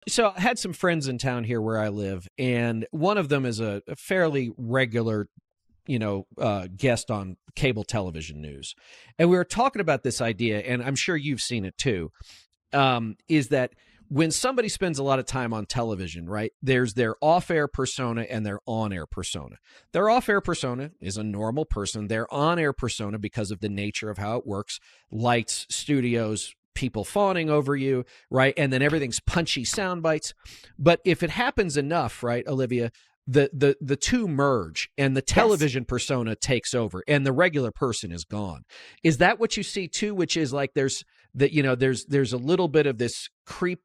So I had some friends in town here where I live, and one of them is a fairly regular, guest on cable television news. And we were talking about this idea, and I'm sure you've seen it too, is that when somebody spends a lot of time on television, right, there's their off-air persona and their on-air persona. Their off-air persona is a normal person. Their on-air persona, because of the nature of how it works, lights, studios, people fawning over you, right? And then everything's punchy sound bites. But if it happens enough, right, Olivia, the two merge and the television persona takes over and the regular person is gone. Is that what you see too? Which is like there's a little bit of this creep.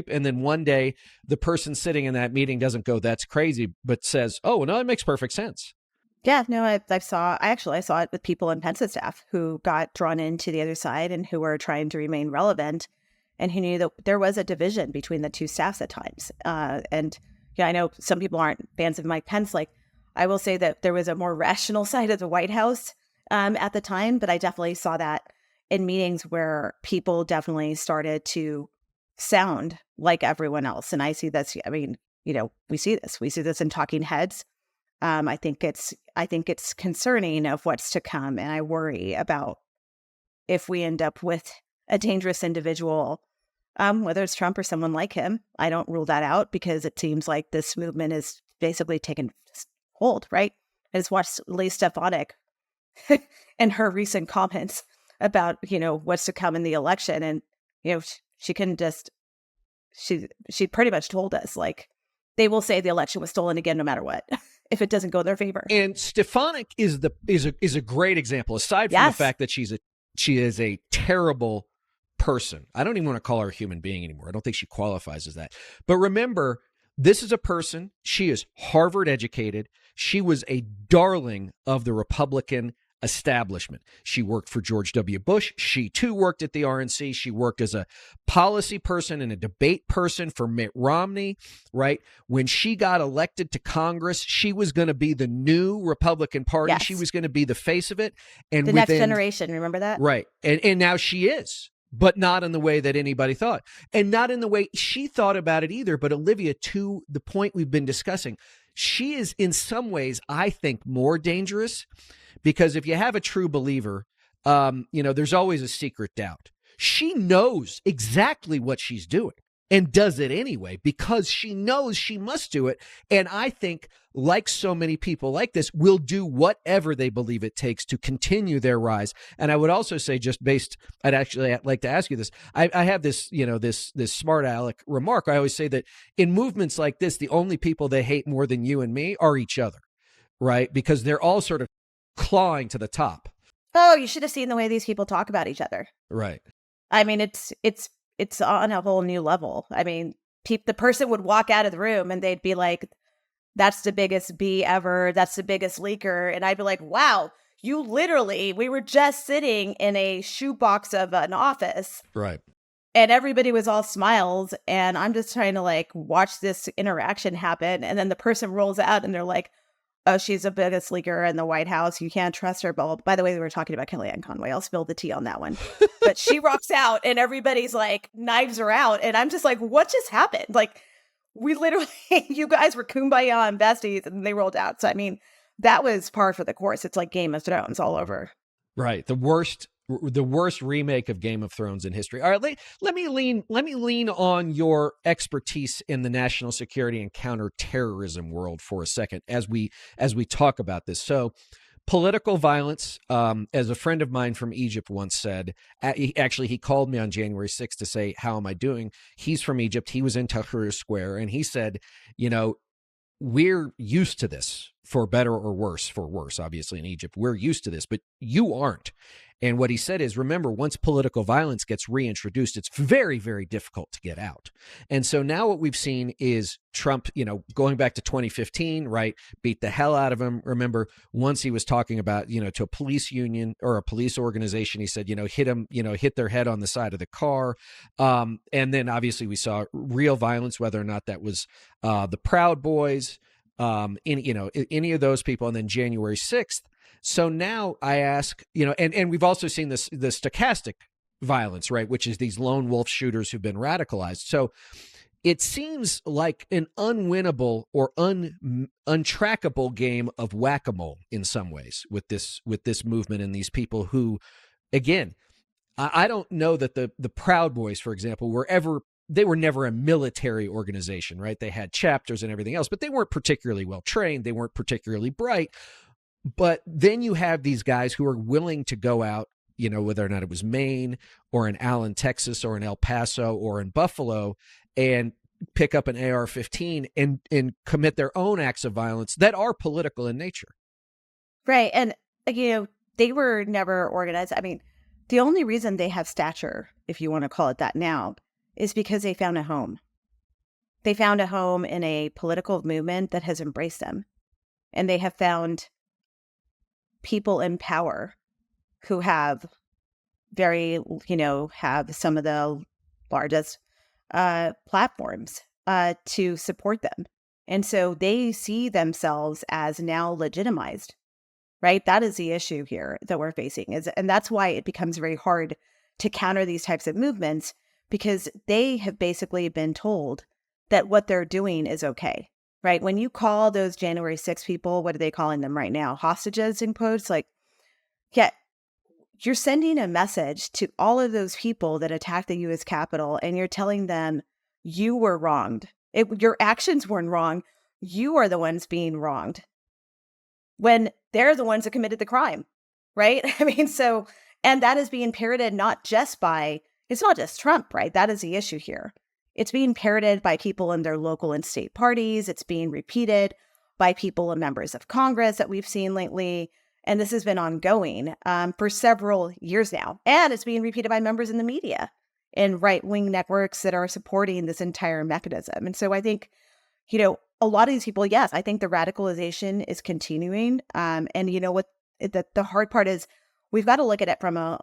And then one day the person sitting in that meeting doesn't go, "That's crazy," but says, "Oh, well, no, that makes perfect sense." Yeah, no, I saw it with people in Pence's staff who got drawn into the other side and who were trying to remain relevant and who knew that there was a division between the two staffs at times. And yeah, I know some people aren't fans of Mike Pence. Like, I will say that there was a more rational side of the White House at the time, but I definitely saw that in meetings where people definitely started to sound like everyone else. And I see this, I mean, we see this in talking heads. I think it's concerning of what's to come. And I worry about if we end up with a dangerous individual, whether it's Trump or someone like him. I don't rule that out because it seems like this movement is basically taken hold, right? I just watched Lee Stefanik and her recent comments about, what's to come in the election. And, she couldn't just, she pretty much told us, like, they will say the election was stolen again, no matter what, if it doesn't go in their favor. And Stefanik is a great example, aside from the fact that she is a terrible person. I don't even want to call her a human being anymore. I don't think she qualifies as that. But remember, this is a person, she is Harvard educated. She was a darling of the Republican establishment. She worked for George W. Bush. She too worked at the RNC. She worked as a policy person and a debate person for Mitt Romney, right? When she got elected to Congress, she was going to be the new Republican Party. Yes. She was going to be the face of it. And the next generation, remember that? Right. And now she is, but not in the way that anybody thought. And not in the way she thought about it either. But Olivia, to the point we've been discussing, she is in some ways, I think, more dangerous. Because if you have a true believer, there's always a secret doubt. She knows exactly what she's doing and does it anyway because she knows she must do it. And I think, like so many people like this, will do whatever they believe it takes to continue their rise. And I would also say, I'd actually like to ask you this. I have this, this smart aleck remark. I always say that in movements like this, the only people they hate more than you and me are each other, right? Because they're all sort of clawing to the top. Oh, you should have seen the way these people talk about each other. Right. I mean, it's on a whole new level. I mean, the person would walk out of the room and they'd be like, "That's the biggest B ever. That's the biggest leaker." And I'd be like, "Wow, we were just sitting in a shoebox of an office." Right. And everybody was all smiles. And I'm just trying to like watch this interaction happen. And then the person rolls out and they're like, "Oh, she's the biggest leaker in the White House. You can't trust her." But by the way, we were talking about Kellyanne Conway. I'll spill the tea on that one. But she rocks out and everybody's like, knives are out. And I'm just like, what just happened? Like, we literally, you guys were kumbaya and besties and they rolled out. So, I mean, that was par for the course. It's like Game of Thrones all over. Right. The worst remake of Game of Thrones in history. All right, let me lean on your expertise in the national security and counterterrorism world for a second as we talk about this. So, political violence, as a friend of mine from Egypt once said, he called me on January 6th to say, "How am I doing?" He's from Egypt. He was in Tahrir Square, and he said, "We're used to this, for better or worse. For worse, obviously, in Egypt. We're used to this, but you aren't." And what he said is, remember, once political violence gets reintroduced, it's very, very difficult to get out. And so now what we've seen is Trump, going back to 2015, right, beat the hell out of him. Remember, once he was talking about, to a police union or a police organization, he said, hit their head on the side of the car. And then obviously we saw real violence, whether or not that was the Proud Boys, any of those people. And then January 6th. So now I ask, and we've also seen the stochastic violence, right, which is these lone wolf shooters who've been radicalized. So it seems like an unwinnable or untrackable game of whack-a-mole in some ways with this movement and these people who, again, I don't know that the Proud Boys, for example, they were never a military organization, right? They had chapters and everything else, but they weren't particularly well trained. They weren't particularly bright. But then you have these guys who are willing to go out, whether or not it was Maine or in Allen, Texas, or in El Paso or in Buffalo, and pick up an AR-15 and commit their own acts of violence that are political in nature. Right. And, they were never organized. I mean, the only reason they have stature, if you want to call it that now, is because they found a home. They found a home in a political movement that has embraced them. And they have found people in power who have have some of the largest platforms to support them. And so they see themselves as now legitimized, right? That is the issue here that we're facing. And that's why it becomes very hard to counter these types of movements, because they have basically been told that what they're doing is okay, right? When you call those January 6 people, what are they calling them right now? Hostages, in quotes? Like, yeah, you're sending a message to all of those people that attacked the U.S. Capitol, and you're telling them you were wronged. Your actions weren't wrong. You are the ones being wronged when they're the ones that committed the crime, right? I mean, and that is being parroted it's not just Trump, right? That is the issue here. It's being parroted by people in their local and state parties. It's being repeated by people and members of Congress that we've seen lately. And this has been ongoing for several years now. And it's being repeated by members in the media and right-wing networks that are supporting this entire mechanism. And so I think, a lot of these people, yes, I think the radicalization is continuing. And what the hard part is, we've got to look at it from a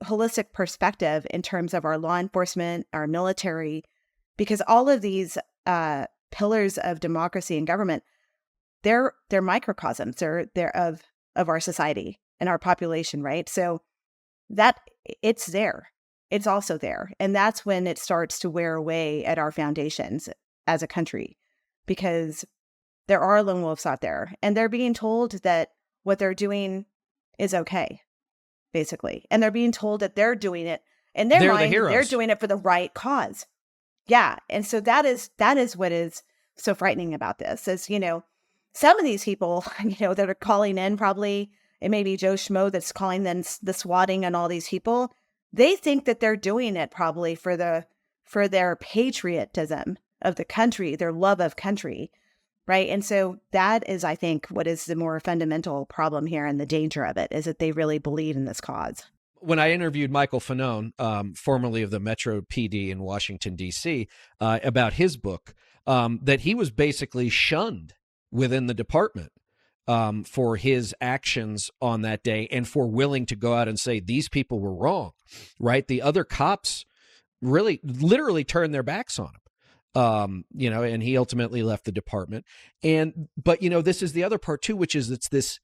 holistic perspective in terms of our law enforcement, our military, because all of these pillars of democracy and government, they're microcosms. They're of our society and our population, right? So that it's there. It's also there. And that's when it starts to wear away at our foundations as a country, because there are lone wolves out there and they're being told that what they're doing is okay, basically. And they're being told that they're doing it in their mind, they're doing it for the right cause. Yeah. And so that is what is so frightening about this is, some of these people, that are calling in probably, it may be Joe Schmo that's calling in the swatting on all these people. They think that they're doing it probably for their patriotism of the country, their love of country, right? And so that is, I think, what is the more fundamental problem here, and the danger of it is that they really believe in this cause. When I interviewed Michael Fanone, formerly of the Metro PD in Washington, D.C., about his book, that he was basically shunned within the department for his actions on that day and for willing to go out and say these people were wrong, right? The other cops really literally turned their backs on him. And he ultimately left the department. But this is the other part too, which is it's this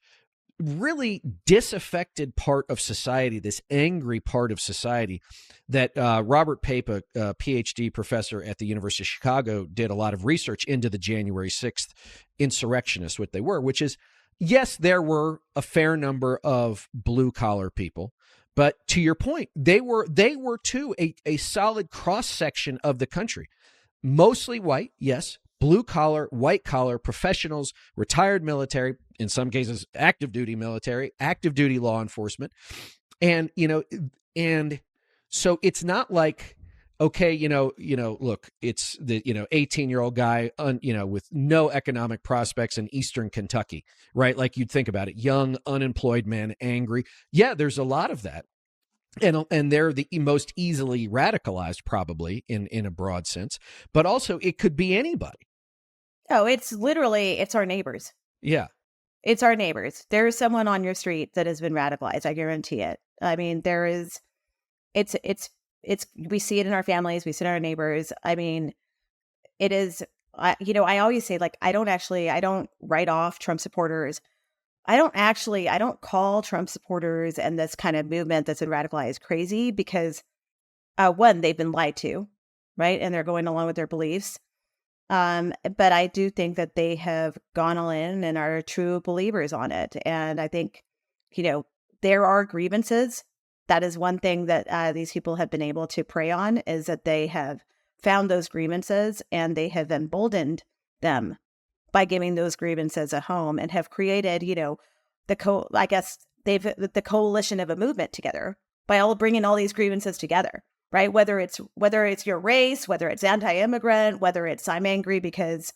really disaffected part of society, this angry part of society that Robert Pape, a PhD professor at the University of Chicago, did a lot of research into the January 6th insurrectionists, what they were, which is, yes, there were a fair number of blue collar people. But to your point, they were too a solid cross section of the country. Mostly white, yes, blue collar, white collar, professionals, retired military, in some cases, active duty military, active duty law enforcement. And so it's not like, okay, look, it's the, 18-year-old guy, with no economic prospects in Eastern Kentucky, right? Like you'd think about it, young, unemployed men, angry. Yeah, there's a lot of that. And they're the most easily radicalized, probably in a broad sense, but also it could be anybody. Oh, it's our neighbors. Yeah. It's our neighbors. There is someone on your street that has been radicalized. I guarantee it. I mean, we see it in our families. We see it in our neighbors. I mean, it is, I always say, I don't write off Trump supporters. I don't call Trump supporters and this kind of movement that's been radicalized crazy because, one, they've been lied to. right? And they're going along with their beliefs. But I do think that they have gone all in and are true believers on it. And I think, there are grievances. That is one thing that these people have been able to prey on, is that they have found those grievances and they have emboldened them by giving those grievances a home, and have created, the coalition of a movement together by all bringing all these grievances together, right? Whether it's your race, whether it's anti-immigrant, whether it's I'm angry because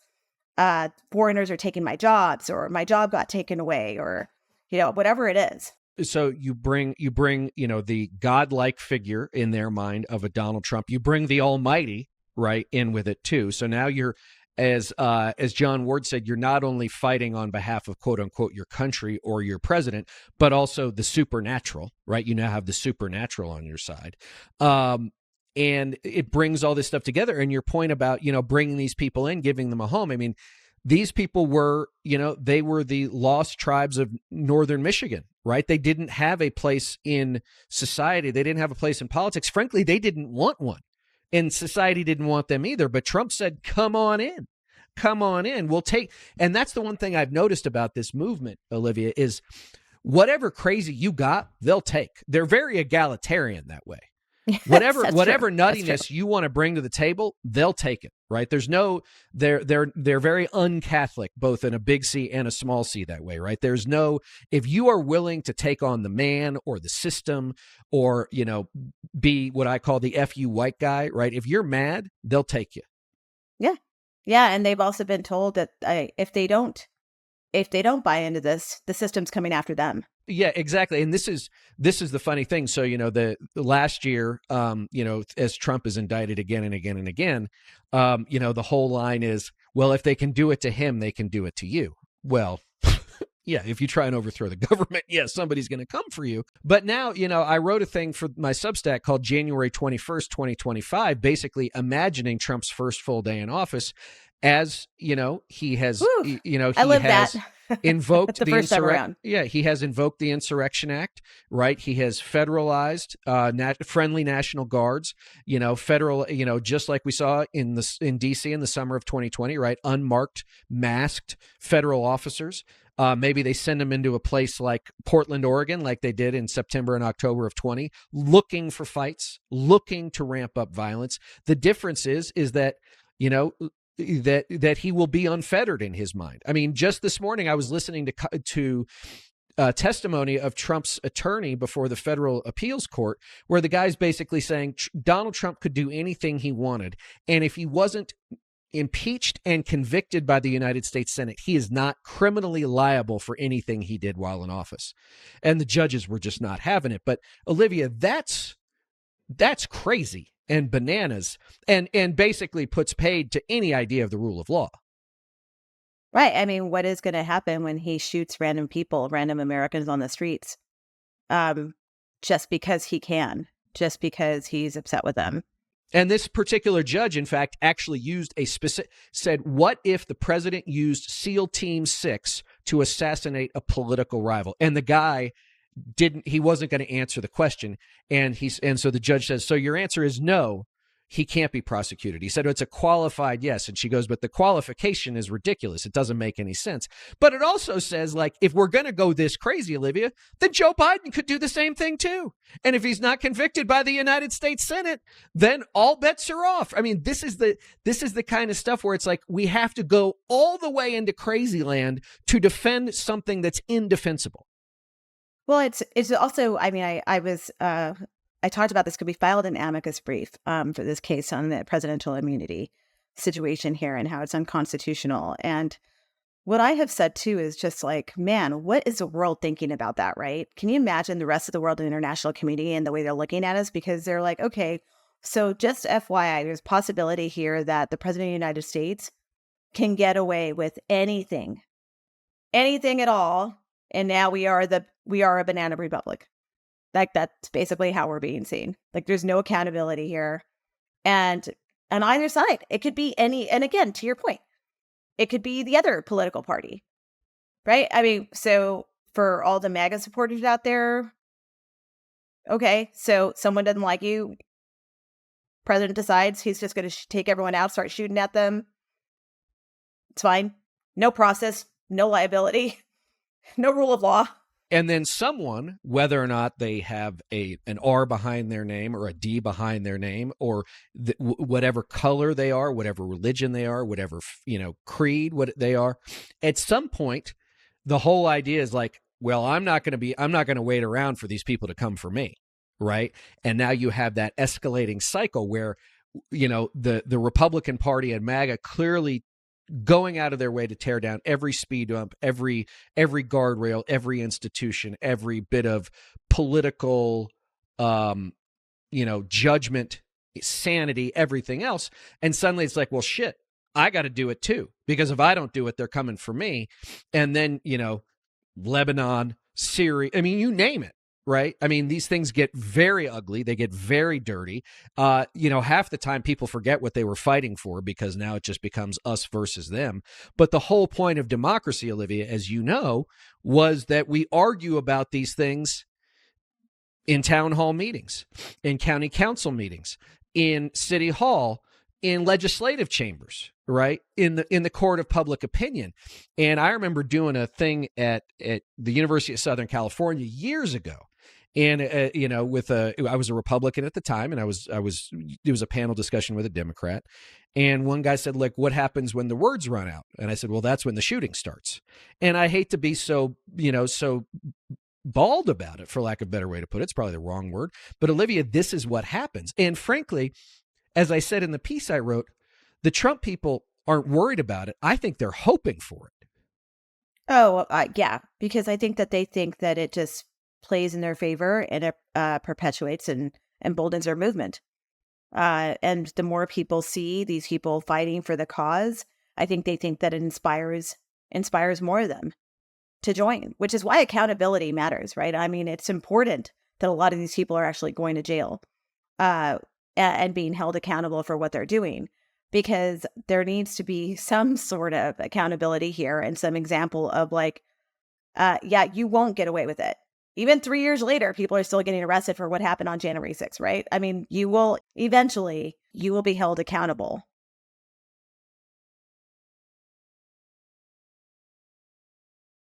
foreigners are taking my jobs, or my job got taken away, or whatever it is. So you bring the godlike figure in their mind of a Donald Trump. You bring the Almighty right in with it too. So now you're, as John Ward said, you're not only fighting on behalf of quote unquote your country or your president, but also the supernatural, right? You now have the supernatural on your side. And it brings all this stuff together. And your point about, bringing these people in, giving them a home. I mean, these people were, they were the lost tribes of northern Michigan, right? They didn't have a place in society. They didn't have a place in politics. Frankly, they didn't want one. And society didn't want them either. But Trump said, come on in. Come on in. We'll take. And that's the one thing I've noticed about this movement, Olivia, is whatever crazy you got, they'll take. They're very egalitarian that way. Whatever nuttiness you want to bring to the table, they'll take it, right? There's no, they're very un-Catholic, both in a big C and a small C that way, right? There's no, if you are willing to take on the man or the system, or, be what I call the FU white guy, right? If you're mad, they'll take you. Yeah. Yeah. And they've also been told that if they don't buy into this, the system's coming after them. Yeah, exactly. And this is the funny thing. So, the last year, as Trump is indicted again and again and again, the whole line is, well, if they can do it to him, they can do it to you. Well, yeah, if you try and overthrow the government, yeah, somebody's going to come for you. But now, I wrote a thing for my Substack called January 21st, 2025, basically imagining Trump's first full day in office as, he has, he has invoked the first time around. Yeah, he has invoked the Insurrection Act, right? He has federalized friendly National Guards, federal, just like we saw in DC in the summer of 2020, right? Unmarked, masked federal officers. Maybe they send them into a place like Portland, Oregon, like they did in September and October of 20, looking for fights, looking to ramp up violence. The difference is that, that he will be unfettered in his mind. I mean, just this morning, I was listening to testimony of Trump's attorney before the federal appeals court, where the guy's basically saying Donald Trump could do anything he wanted. And if he wasn't impeached and convicted by the United States Senate, he is not criminally liable for anything he did while in office. And the judges were just not having it. But Olivia, that's crazy and bananas, and basically puts paid to any idea of the rule of law. Right. I mean, what is going to happen when he shoots random people, random Americans on the streets, just because he can, just because he's upset with them? And this particular judge, in fact, actually used said, what if the president used SEAL Team 6 to assassinate a political rival? And the guy he wasn't going to answer the question. And so the judge says, so your answer is no, he can't be prosecuted. He said, it's a qualified yes. And she goes, but the qualification is ridiculous. It doesn't make any sense. But it also says, like, if we're going to go this crazy, Olivia, then Joe Biden could do the same thing too. And if he's not convicted by the United States Senate, then all bets are off. I mean, this is the kind of stuff where it's like, we have to go all the way into crazy land to defend something that's indefensible. Well, it's also, I mean, I talked about this. Could be filed an amicus brief for this case on the presidential immunity situation here and how it's unconstitutional. And what I have said too is just like, man, what is the world thinking about that, right? Can you imagine the rest of the world, the international community, and the way they're looking at us? Because they're like, okay, so just FYI, there's possibility here that the president of the United States can get away with anything at all. And now we are a banana republic. Like, that's basically how we're being seen. Like, there's no accountability here. And on either side, it could be any, and again, to your point, it could be the other political party, right? I mean, so for all the MAGA supporters out there, okay, so someone doesn't like you, President decides he's just going to take everyone out, start shooting at them. It's fine. No process, no liability, no rule of law. And then someone, whether or not they have an R behind their name or a D behind their name, or whatever color they are, whatever religion they are, whatever, creed what they are, at some point, the whole idea is like, well, I'm not going to wait around for these people to come for me, right? And now you have that escalating cycle where, the Republican Party and MAGA clearly going out of their way to tear down every speed bump, every guardrail, every institution, every bit of political, judgment, sanity, everything else. And suddenly it's like, well, shit, I got to do it too, because if I don't do it, they're coming for me. And then, Lebanon, Syria, I mean, you name it. Right. I mean, these things get very ugly. They get very dirty. Half the time people forget what they were fighting for because now it just becomes us versus them. But the whole point of democracy, Olivia, as you know, was that we argue about these things in town hall meetings, in county council meetings, in city hall, in legislative chambers, right? In the court of public opinion. And I remember doing a thing at the University of Southern California years ago. And, I was a Republican at the time, and there was a panel discussion with a Democrat. And one guy said, like, what happens when the words run out? And I said, well, that's when the shooting starts. And I hate to be so bald about it, for lack of a better way to put it. It's probably the wrong word. But Olivia, this is what happens. And frankly, as I said in the piece I wrote, the Trump people aren't worried about it. I think they're hoping for it. Oh, yeah, because I think that they think that it just plays in their favor and it perpetuates and emboldens their movement. And the more people see these people fighting for the cause, I think they think that it inspires more of them to join, which is why accountability matters, right? I mean, it's important that a lot of these people are actually going to jail and being held accountable for what they're doing, because there needs to be some sort of accountability here and some example of like, you won't get away with it. Even 3 years later, people are still getting arrested for what happened on January 6th, right? I mean, you will be held accountable